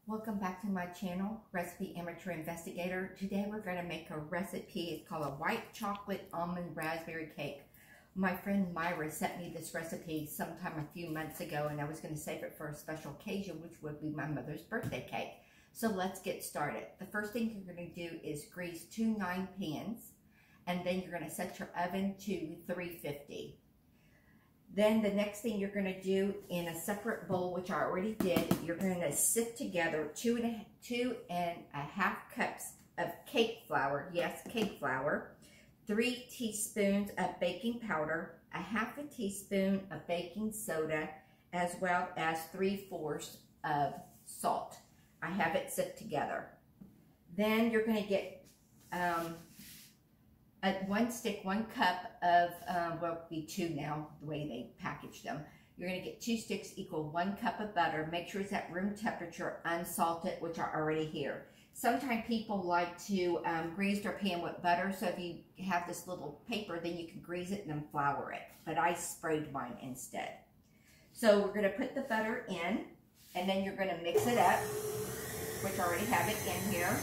Welcome back to my channel, Recipe Amateur Investigator. Today we're going to make a recipe. It's called a white chocolate almond raspberry cake. My friend Myra sent me this recipe sometime a few months ago, and I was going to save it for a special occasion, which would be my mother's birthday cake. So let's get started. The first thing you're going to do is grease 2 9 pans, and then you're going to set your oven to 350. Then the next thing you're going to do in a separate bowl, which I already did, you're going to sift together 2.5 cups of cake flour. Yes, cake flour. 3 teaspoons of baking powder, 1/2 teaspoon of baking soda, as well as 3/4 of salt. I have it sift together. Then you're going to get 1 cup of, well, it'll be 2 now, the way they package them. You're going to get 2 sticks equal 1 cup of butter. Make sure it's at room temperature, unsalted, which are already here. Sometimes people like to grease their pan with butter, so if you have this little paper, then you can grease it and then flour it. But I sprayed mine instead. So we're going to put the butter in, and then you're going to mix it up, which I already have it in here.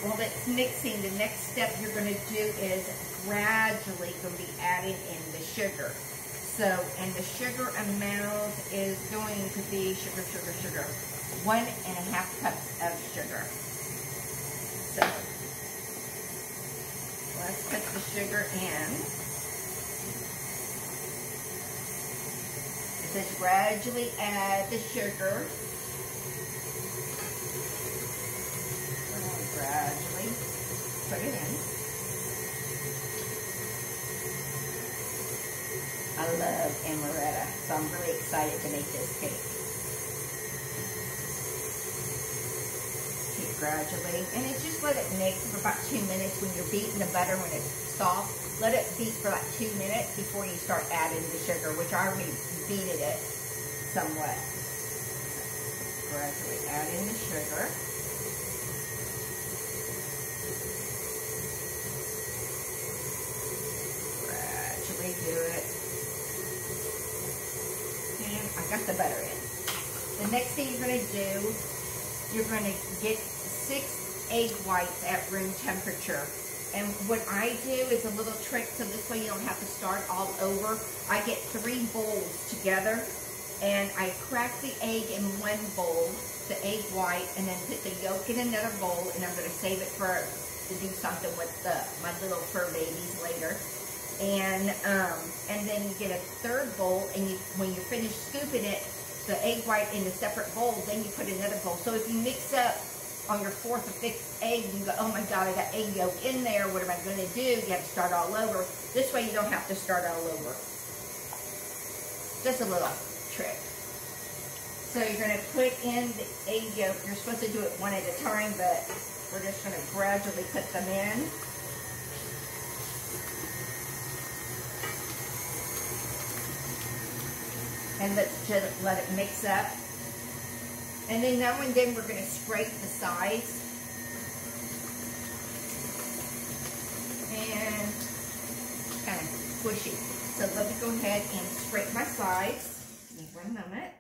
While it's mixing, the next step you're going to do is gradually going to be adding in the sugar. So, and the sugar amount is going to be sugar. 1.5 cups of sugar. So, let's put the sugar in. It says gradually add the sugar. Gradually put it in. I love Amaretto, so I'm really excited to make this cake. Keep gradually, and it's just let it mix for about 2 minutes. When you're beating the butter, when it's soft, let it beat for like 2 minutes before you start adding the sugar, which I already beated it somewhat. Gradually add in the sugar. Do it. And I got the butter in. The next thing you're going to do, you're going to get 6 egg whites at room temperature. And what I do is a little trick, so this way you don't have to start all over. I get 3 bowls together, and I crack the egg in one bowl, the egg white, and then put the yolk in another bowl, and I'm going to save it to do something with my little fur babies later. And then you get a 3rd bowl, and when you're finished scooping it, the egg white in a separate bowl, then you put another bowl. So if you mix up on your 4th or 5th egg, you go, oh my God, I got egg yolk in there, what am I going to do? You have to start all over. This way you don't have to start all over. Just a little trick. So you're going to put in the egg yolk. You're supposed to do it one at a time, but we're just going to gradually put them in. And let's just let it mix up. And then now and then we're going to scrape the sides. And kind of squishy. So let me go ahead and scrape my sides. Give me 1 moment.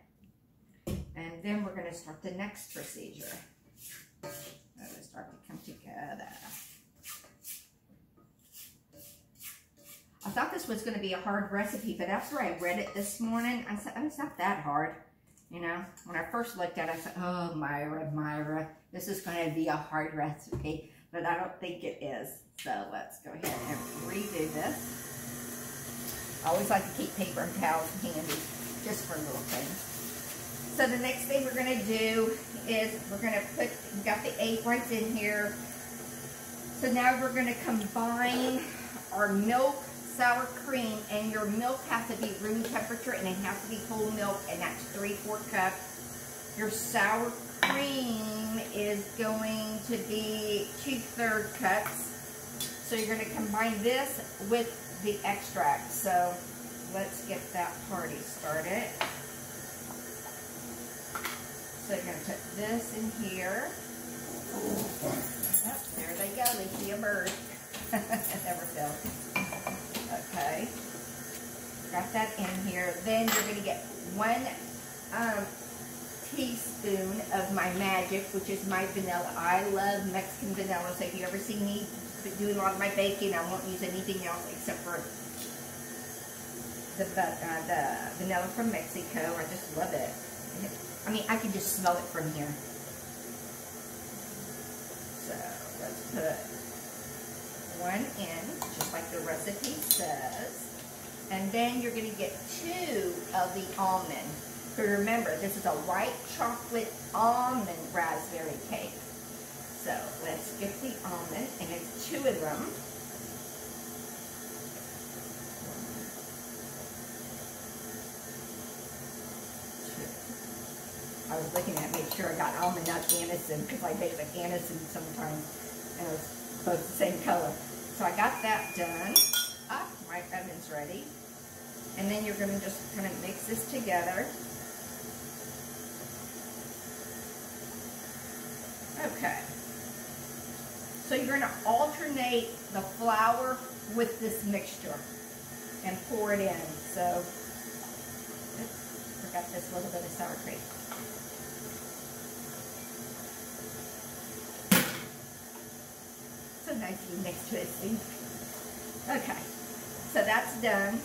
And then we're going to start the next procedure. Let it start to come together. I thought this was going to be a hard recipe, but after I read it this morning, I said, oh, it's not that hard. You know, when I first looked at it, I said, oh, Myra, this is going to be a hard recipe, but I don't think it is. So let's go ahead and redo this. I always like to keep paper and towels handy, just for little things. So the next thing we're going to do is we're going to put, we got the egg whites in here. So now we're going to combine our milk, sour cream, and your milk has to be room temperature, and it has to be whole milk, and that's 3/4 cups. Your sour cream is going to be 2/3 cups. So you're going to combine this with the extract. So let's get that party started. So you're going to put this in here. Oh, there they go. They see a bird. Never fails. Okay, got that in here. Then you're going to get 1 teaspoon of my magic, which is my vanilla. I love Mexican vanilla, so if you ever see me do a lot of my baking, I won't use anything else except for the vanilla from Mexico. I just love it. I mean, I can just smell it from here. So let's put one in, just like the recipe says. And then you're going to get 2 of the almond. So remember, this is a white chocolate almond raspberry cake. So let's get the almond, and it's 2 of them. I was looking at make sure I got almond nut anise, because I make the anise sometimes, and it was both the same color. So I got that done. Ah, my oven's ready. And then you're going to just kind of mix this together. Okay. So you're going to alternate the flour with this mixture and pour it in. So, oops, forgot this little bit of sour cream. So nicely mixed to it, see? Okay, so that's done.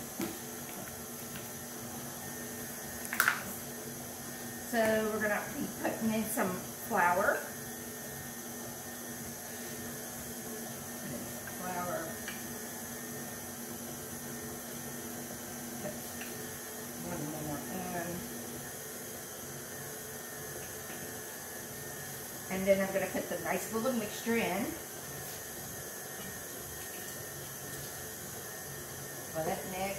So we're going to be putting in some flour. Put one more in. And then I'm going to put the nice little mixture in. Let it mix.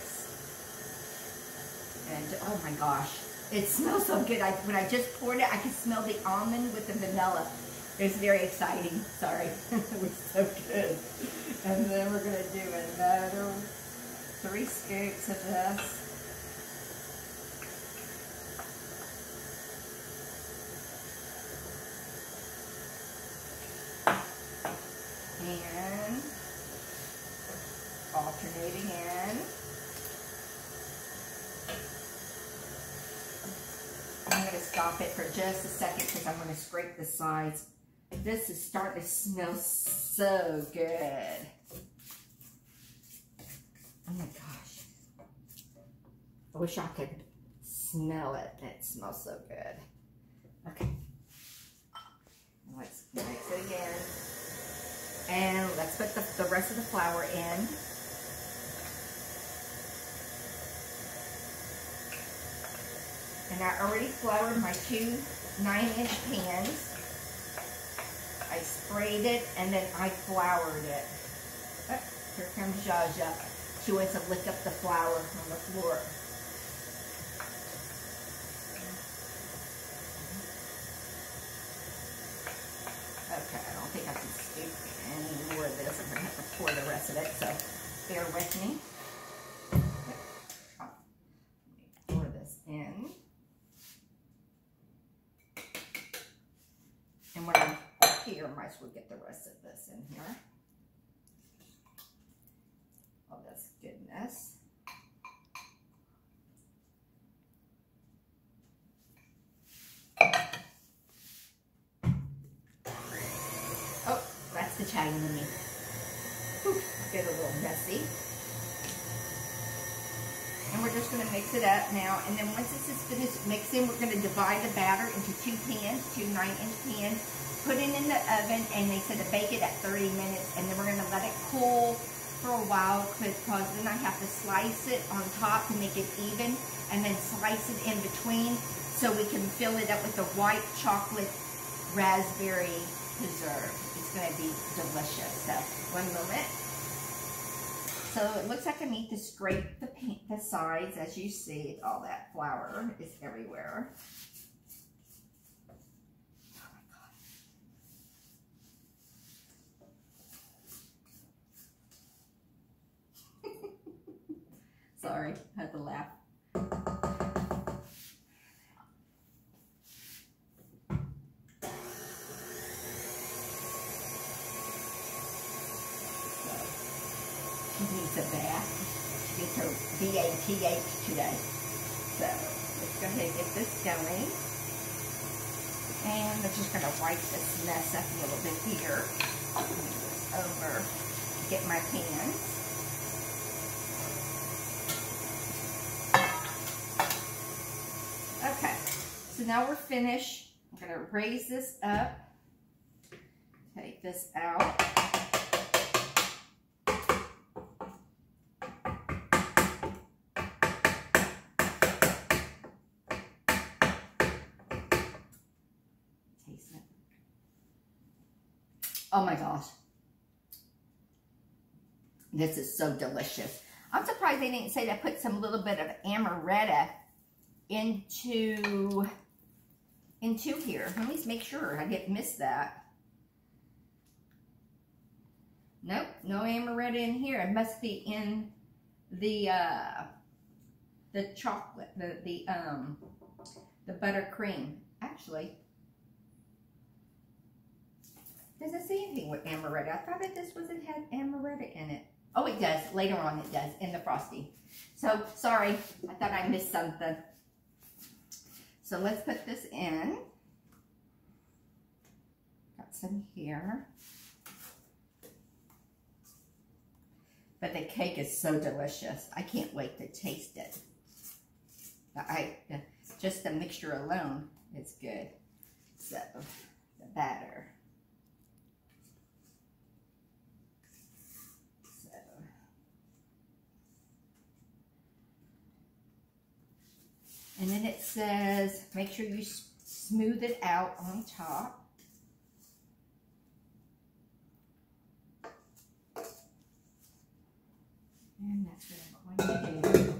And oh my gosh, it smells so good. When I just poured it, I could smell the almond with the vanilla. It was very exciting. Sorry. It was so good. And then we're going to do another 3 scoops of this. And alternating in. I'm going to stop it for just a second because I'm going to scrape the sides. This is starting to smell so good. Oh my gosh. I wish I could smell it. It smells so good. Okay. Let's mix it again. And let's put the rest of the flour in. And I already floured my 2 9-inch pans. I sprayed it and then I floured it. Oh, here comes Jaja. She wants to lick up the flour on the floor. Okay, I don't think I can scoop any more of this. I'm going to have to pour the rest of it, so bear with me. Let me pour this in. And when I'm here, I might as well get the rest of this in here. All this goodness. Oh, that's the Italian in me. Whew, get a little messy. And we're just going to mix it up now. And then once this is finished mixing, we're going to divide the batter into 2 pans, 2 9-inch pans. Put it in the oven, and they said to bake it at 30 minutes. And then we're going to let it cool for a while, because then I have to slice it on top to make it even, and then slice it in between so we can fill it up with the white chocolate raspberry preserve. It's going to be delicious. So, one moment. So it looks like I need to scrape the sides. As you see, all that flour is everywhere. Oh my God. Sorry, I had to laugh. She needs a bath. She gets her BATH today. So let's go ahead and get this going. And I'm just going to wipe this mess up a little bit here. Move this over, get my pan. Okay, so now we're finished. I'm going to raise this up. Take this out. Taste it. Oh my gosh. This is so delicious. I'm surprised they didn't say to put some little bit of amaretto into here. Let me make sure I didn't miss that. Nope, no amaretto in here. It must be in the chocolate, the buttercream. Actually, doesn't say anything with amaretto. I thought that this wasn't had amaretto in it. Oh, it does. Later on, it does in the frosting. So sorry, I thought I missed something. So let's put this in. Got some here. But the cake is so delicious. I can't wait to taste it. Just the mixture alone is good. So, the batter. So. And then it says, make sure you smooth it out on top. And that's what I'm going to do.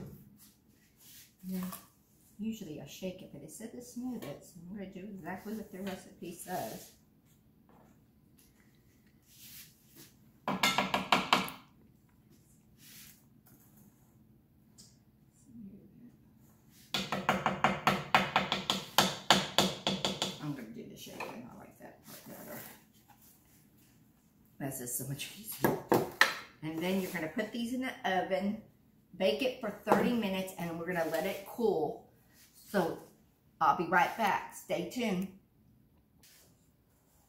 Yeah, usually I shake it, but it said to smooth it, so I'm going to do exactly what the recipe says. I'm going to do the shaking. I like that part better. This is so much easier. And then you're going to put these in the oven, bake it for 30 minutes, and we're going to let it cool. So I'll be right back. Stay tuned.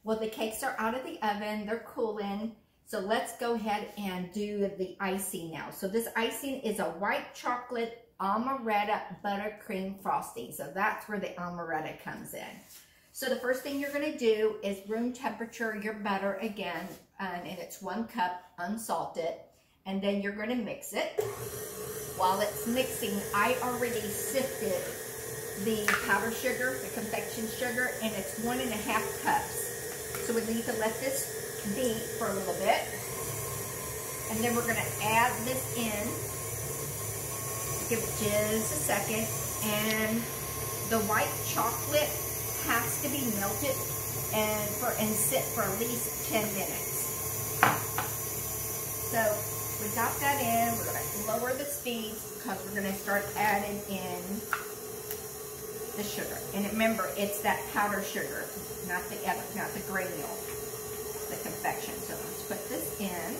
Well, the cakes are out of the oven. They're cooling. So let's go ahead and do the icing now. So this icing is a white chocolate Amaretto Buttercream frosting. So that's where the amaretto comes in. So the first thing you're going to do is room temperature your butter again, and it's 1 cup unsalted, and then you're going to mix it. While it's mixing, I already sifted the powdered sugar, the confection sugar, and it's 1.5 cups. So we need to let this beat for a little bit, and then we're going to add this in. Give it just a second, and the white chocolate has to be melted and sit for at least 10 minutes. So we got that in. We're going to lower the speed because we're going to start adding in the sugar. And remember, it's that powdered sugar, not the granule, the confection. So let's put this in.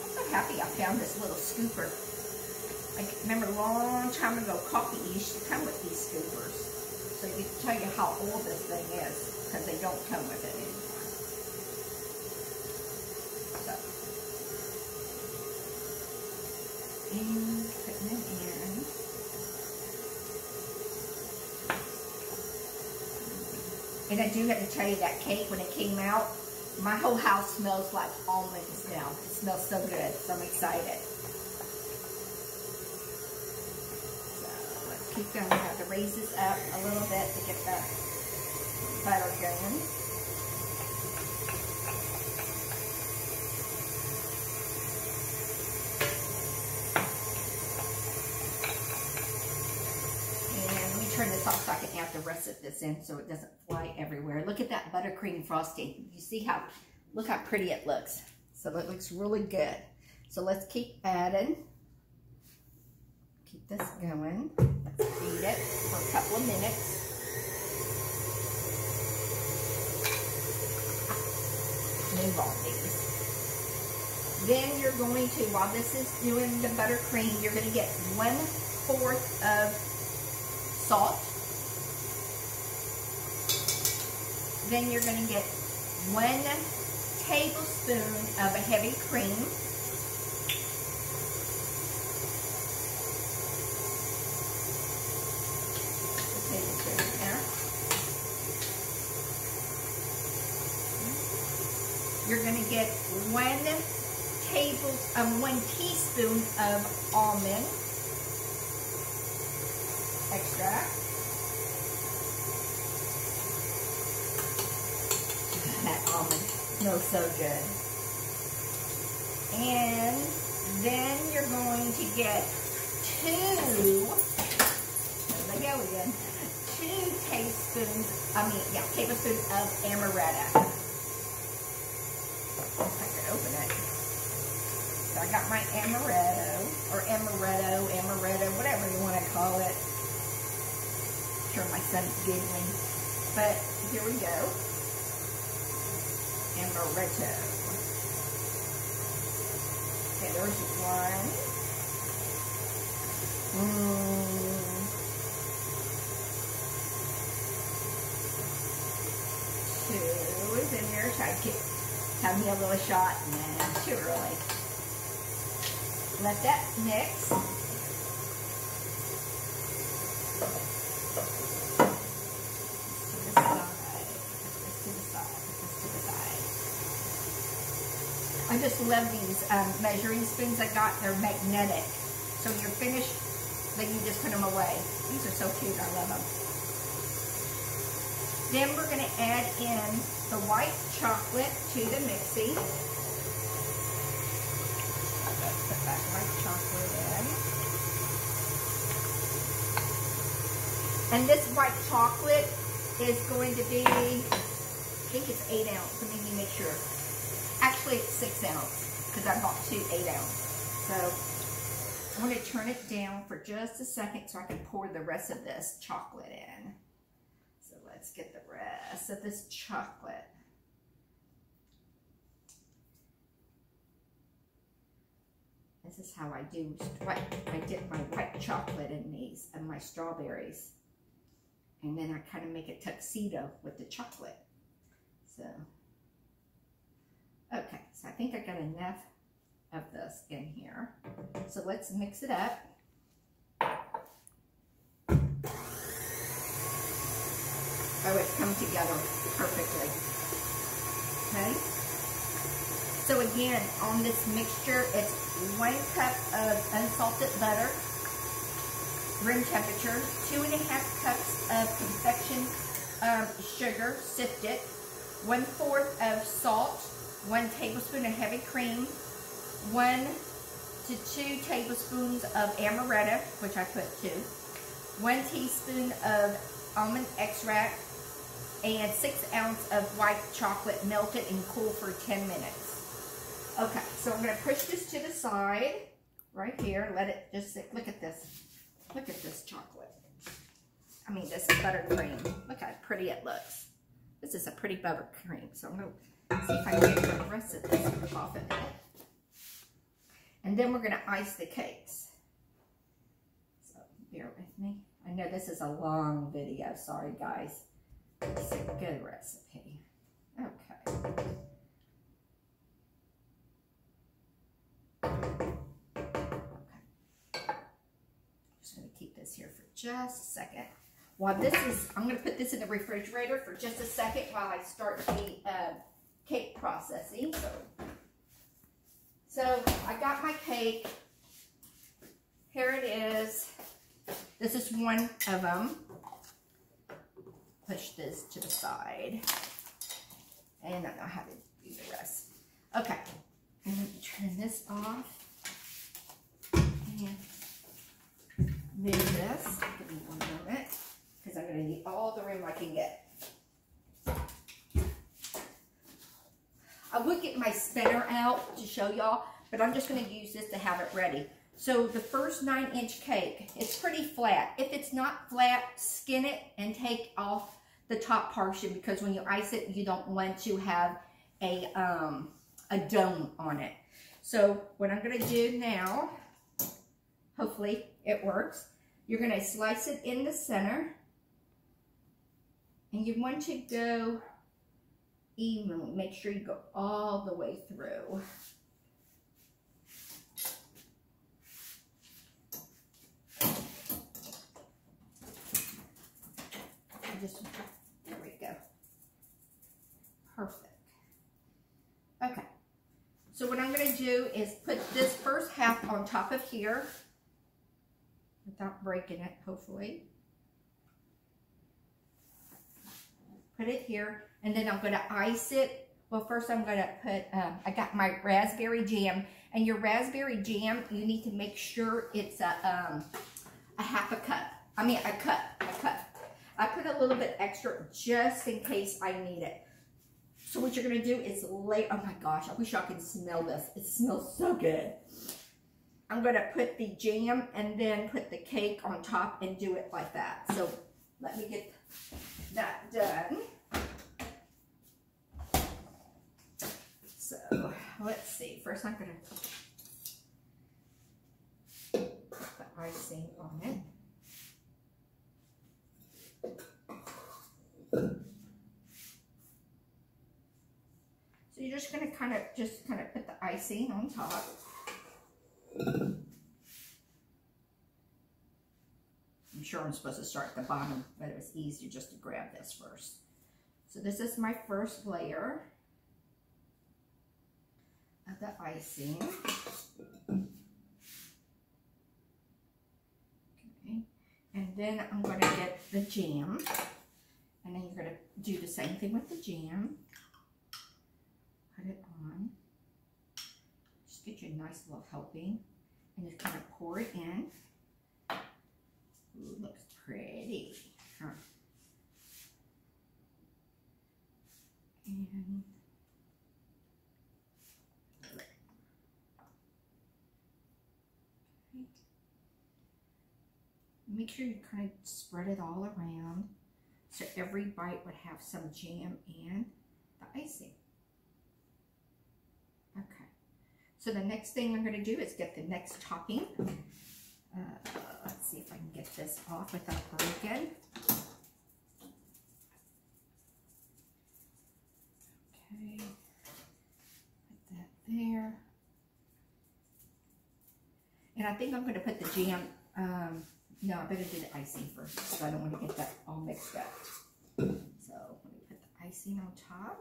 I'm so happy I found this little scooper. I remember a long time ago, coffee used to come with these scoopers. So you can tell you how old this thing is, because they don't come with it anymore. So, and putting it in. And I do have to tell you that cake, when it came out, my whole house smells like almonds now. It smells so good, so I'm excited. Keep going. We have to raise this up a little bit to get the butter going. And let me turn this off so I can add the rest of this in so it doesn't fly everywhere. Look at that buttercream frosting. You see how, look how pretty it looks. So it looks really good. So let's keep adding. Keep this going. Let's beat it for a couple of minutes. Move all these. Then you're going to, while this is doing the buttercream, you're going to get 1/4 of salt. Then you're going to get 1 tablespoon of a heavy cream. A tablespoon there. You're going to get 1 teaspoon of almond extract. That almond smells so good. And then you're going to get 2, there they go again, 2 tablespoons of amaretto. If I could open it. So I got my amaretto, or amaretto, whatever you want to call it. I'm sure my son's giggling. But here we go. Amaretto. Okay, there's 1. 2 is in there. Try to have me a little shot. Nah, too early. Let that mix. I just love these measuring spoons I got. They're magnetic. So you're finished, then you just put them away. These are so cute. I love them. Then we're going to add in the white chocolate to the mixie. Put that white chocolate in. And this white chocolate is going to be, I think it's 8 ounce. Let me make sure. Actually, it's 6 ounce because I bought 2 8 ounce. So I'm going to turn it down for just a second so I can pour the rest of this chocolate in. So let's get the rest of this chocolate. This is how I do. I dip my white chocolate in these and my strawberries, and then I kind of make a tuxedo with the chocolate. So. Okay, so I think I got enough of this in here. So let's mix it up. Oh, it's come together perfectly. Okay. So again, on this mixture, it's 1 cup of unsalted butter, room temperature, 2½ cups of confection sugar, sifted, 1/4 of salt, 1 tablespoon of heavy cream, 1 to 2 tablespoons of amaretto, which I put 2, 1 teaspoon of almond extract, and 6 ounces of white chocolate melted and cool for 10 minutes. Okay, so I'm going to push this to the side right here. Let it just sit. Look at this. Look at this chocolate. I mean, this buttercream. Look how pretty it looks. This is a pretty buttercream. So I'm going to see if I can get the rest of this off of it. And then we're going to ice the cakes. So bear with me. I know this is a long video. Sorry, guys. It's a good recipe. Okay. Just going to keep this here for just a second. While this is, I'm going to put this in the refrigerator for just a second while I start the cake processing. So I got my cake. Here it is. This is one of them. Push this to the side. And I know how to do the rest. Okay. I'm going to turn this off. And move this. Give me 1 moment. Because I'm going to need all the room I can get. I would get my spinner out to show y'all, but I'm just going to use this to have it ready. So the first 9-inch cake, it's pretty flat. If it's not flat, skin it and take off the top portion, because when you ice it, you don't want to have a dome on it. So what I'm going to do now, hopefully it works, you're going to slice it in the center. And you want to go evenly. Make sure you go all the way through. There we go. Perfect. Okay. So what I'm going to do is put this first half on top of here without breaking it, hopefully. Put it here, and then I'm going to ice it. Well, first I'm going to put, I got my raspberry jam, and your raspberry jam, you need to make sure it's a half a cup. I mean, a cup. I put a little bit extra just in case I need it. So what you're going to do is lay, oh my gosh, I wish I could smell this. It smells so good. I'm going to put the jam and then put the cake on top and do it like that. So let me get that done. So let's see. First I'm going to put the icing on it. So you're just going to kind of put the icing on top. I'm sure I'm supposed to start at the bottom, but it was easier just to grab this first. So this is my first layer of the icing. Okay. And then I'm going to get the jam. And then you're going to do the same thing with the jam. Put it on. Just get you a nice little helping. And just kind of pour it in. Ooh, looks pretty. Huh. And okay. Make sure you kind of spread it all around so every bite would have some jam and the icing. Okay. So the next thing I'm going to do is get the next topping. Let's see if I can get this off without breaking. Okay, put that there. And I think I'm going to put the jam, no, I better do the icing first, because I don't want to get that all mixed up. So let me put the icing on top.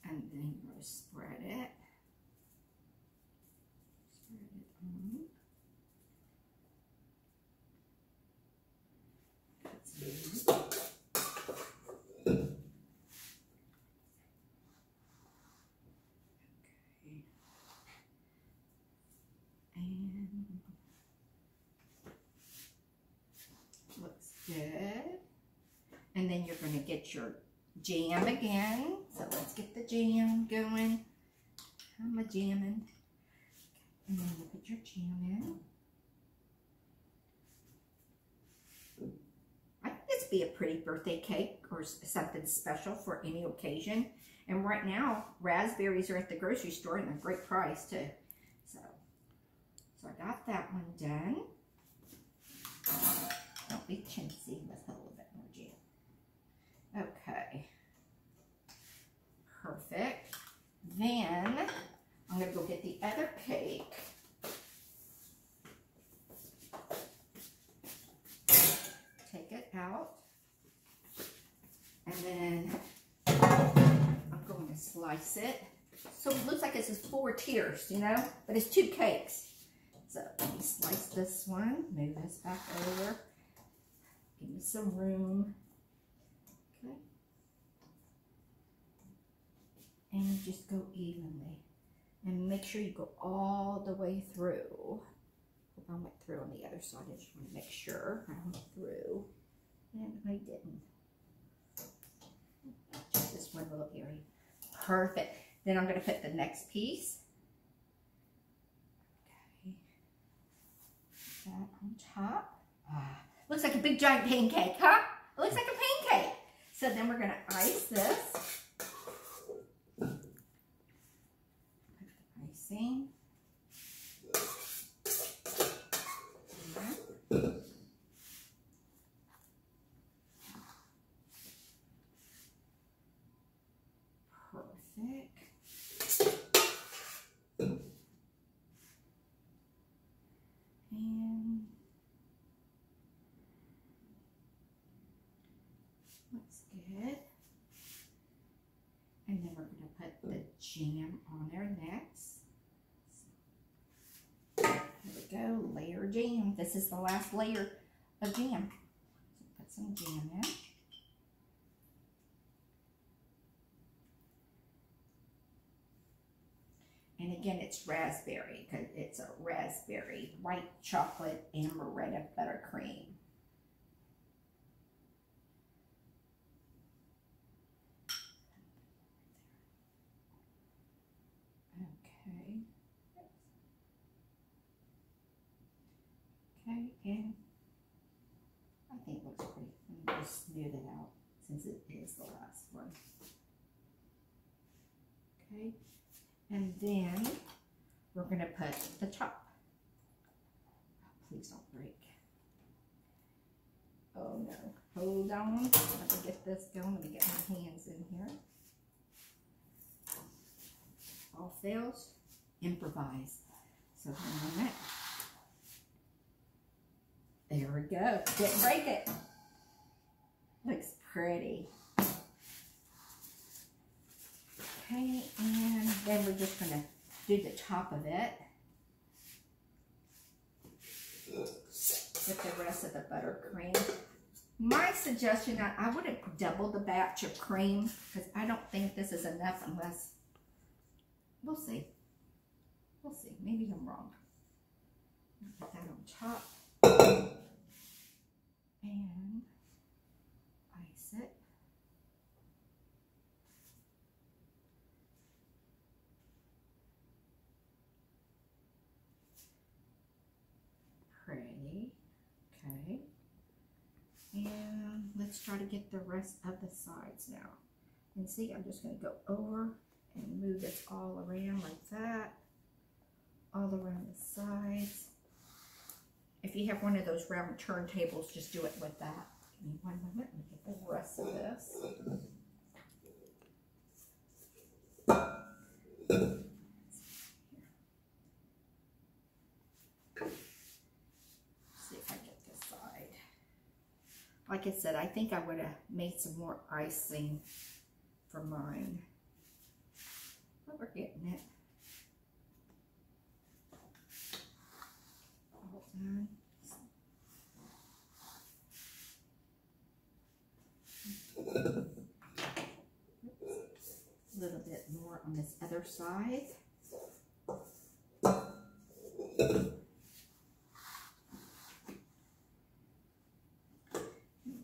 And then you're going to spread it. Spread it on. That's okay. And looks good. And then you're going to get your jam again. So let's get the jam going. How am I jamming? And then you put your jam in. I think this would be a pretty birthday cake or something special for any occasion. And right now, raspberries are at the grocery store and they're a great price too. So I got that one done. Don't be chintzy. Let's put a little bit more jam. Okay. Perfect. Then I'm going to go get the other cake. Take it out. And then I'm going to slice it. So it looks like this is 4 tiers, you know, but it's 2 cakes. So let me slice this one, move this back over. Give me some room. Okay. And just go evenly. And make sure you go all the way through. I went through on the other side. I just want to make sure I went through. And I didn't. Just this one little area. Perfect. Then I'm going to put the next piece. Okay. Put that on top. Looks like a big giant pancake, huh? It looks like a pancake. So then we're going to ice this. Put the icing. Yeah. Perfect. And looks good. And then we're going to put the jam on there next. There we go, layer jam. This is the last layer of jam. So put some jam in. And again, it's raspberry because it's a raspberry white chocolate amaretto buttercream. Okay. Okay, and I think it looks pretty. Let me just smooth it out since it is the last one. Okay. And then we're going to put the top. Please don't break. Oh no. Hold on. Let me get this going. Let me get my hands in here. All fails, improvise. So hang on that. There we go. Didn't break it. Looks pretty. Okay, and then we're just going to do the top of it with the rest of the buttercream. My suggestion, I wouldn't double the batch of cream because I don't think this is enough unless, we'll see. We'll see. Maybe I'm wrong. Put that on top. And ice it. Pretty. Okay. And let's try to get the rest of the sides now. And see, I'm just going to go over and move this all around like that. All around the sides. If you have one of those round turntables, just do it with that. Give me one moment. Let me get the rest of this. See if I get this side. Like I said, I think I would have made some more icing for mine. But we're getting it. All done. A little bit more on this other side. We'll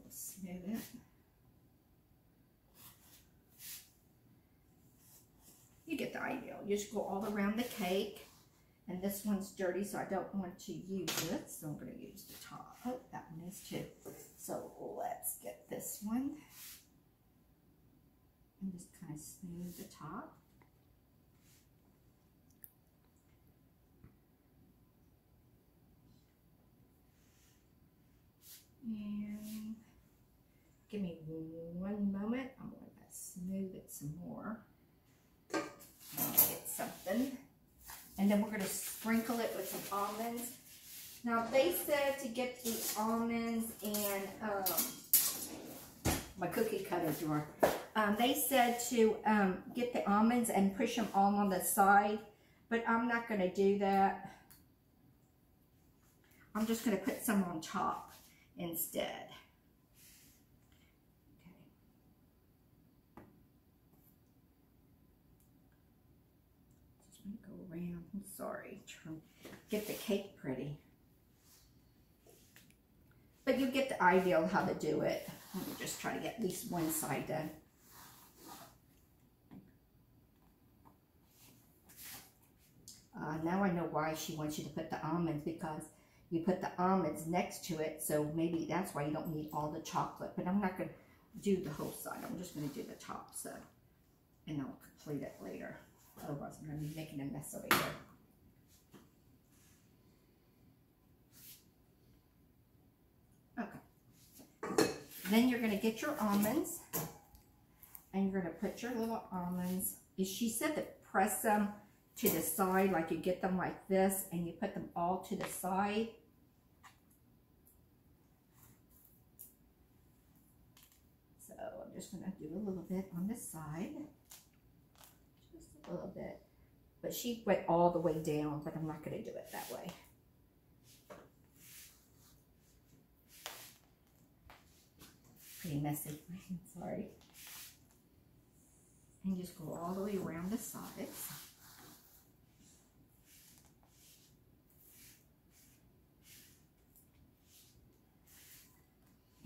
smooth it. You get the idea. You just go all around the cake. And this one's dirty, so I don't want to use it. So I'm going to use the top. Oh, that one is too. So let's get this one. And just kind of smooth the top. And give me one moment. I'm going to smooth it some more. Get something. And then we're going to sprinkle it with some almonds. Now they said to get the almonds in my cookie cutter drawer. They said to get the almonds and push them all on the side, but I'm not going to do that. I'm just going to put some on top instead. Around. I'm sorry. Get the cake pretty. But you get the idea of how to do it. Let me just try to get at least one side done. Now I know why she wants you to put the almonds, because you put the almonds next to it, so maybe that's why you don't need all the chocolate. But I'm not going to do the whole side. I'm just going to do the top, so, and I'll complete it later. Otherwise, I'm going to be making a mess over here. Then you're going to get your almonds, and you're going to put your little almonds. She said to press them to the side, like you get them like this, and you put them all to the side. So I'm just going to do a little bit on this side, just a little bit. But she went all the way down, but I'm not going to do it that way. Pretty messy, sorry. And just go all the way around the sides.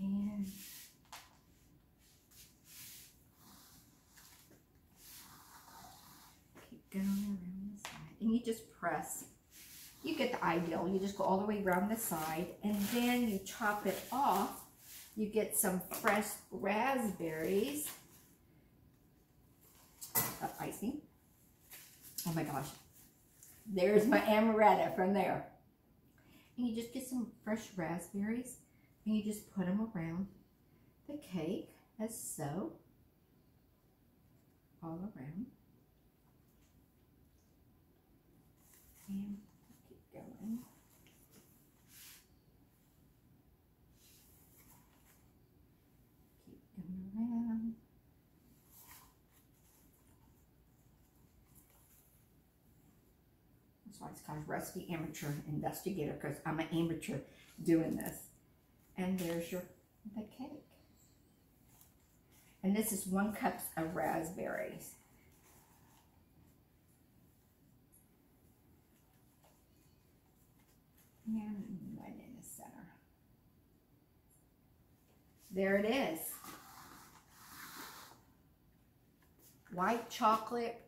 And keep going around the side. And you just press. You get the ideal. You just go all the way around the side, and then you chop it off. You get some fresh raspberries. Icing. Oh my gosh. There's my amaretto from there. And you just get some fresh raspberries, and you just put them around the cake as so. All around. And keep going. Around. That's why it's called Rusty Amateur Investigator, because I'm an amateur doing this. And there's the cake. And this is 1 cup of raspberries. And right in the center. There it is. White chocolate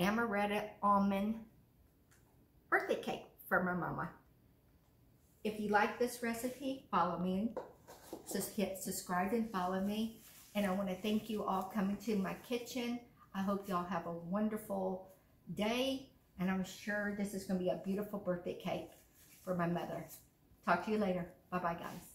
amaretto almond birthday cake for my mama. If you like this recipe, follow me. Just hit subscribe and follow me. And I want to thank you all coming to my kitchen. I hope y'all have a wonderful day. And I'm sure this is going to be a beautiful birthday cake for my mother. Talk to you later. Bye-bye, guys.